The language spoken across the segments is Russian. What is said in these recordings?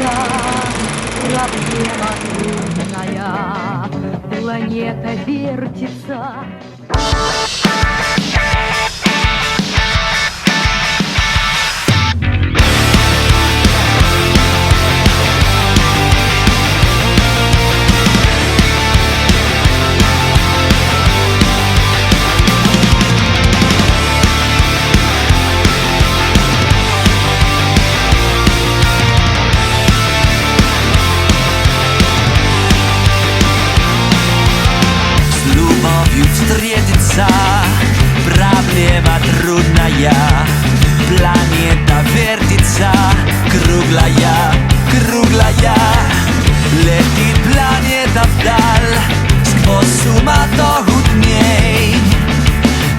сердца, проблема трудная, планета вертится. Встретиться, проблема трудная, планета вертится, круглая, круглая. Летит планета вдаль, сквозь суматоху дней.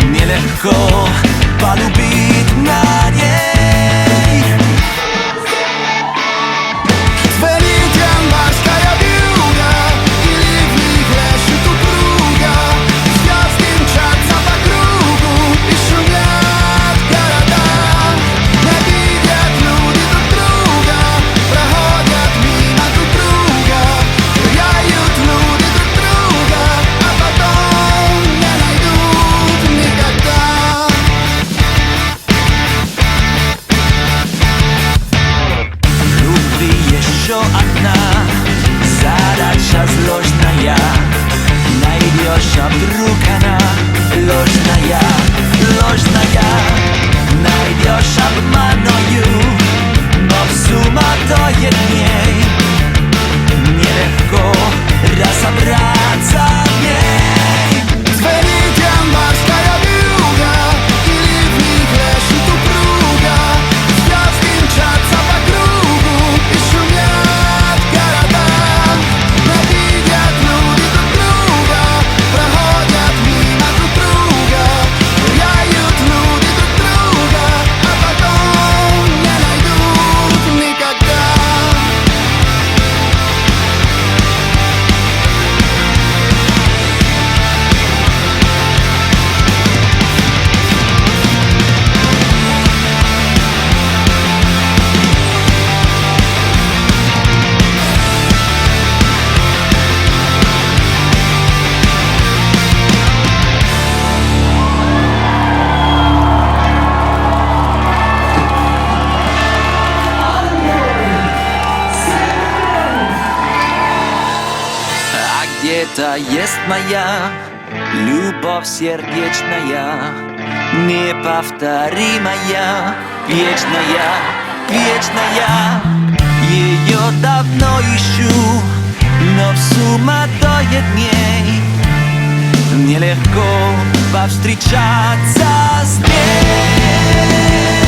Нелегко полюбить на ней. Одна задача сложная, найдешь, а вдруг она ложная, ложная. Найдешь обманную, но в суматохе дней нелегко разобраться в ней. Звоните, морская вьюга, или в них лежит упруга, звезды мчатся по кругу и шумят города. Ненавидят люди друг друга, проходят мимо друг друга, теряют люди друг друга, а потом не найдут никогда. Где-то есть моя любовь сердечная, неповторимая, вечная, вечная. Ее давно ищу, но в суматохе дней нелегко повстречаться с ней.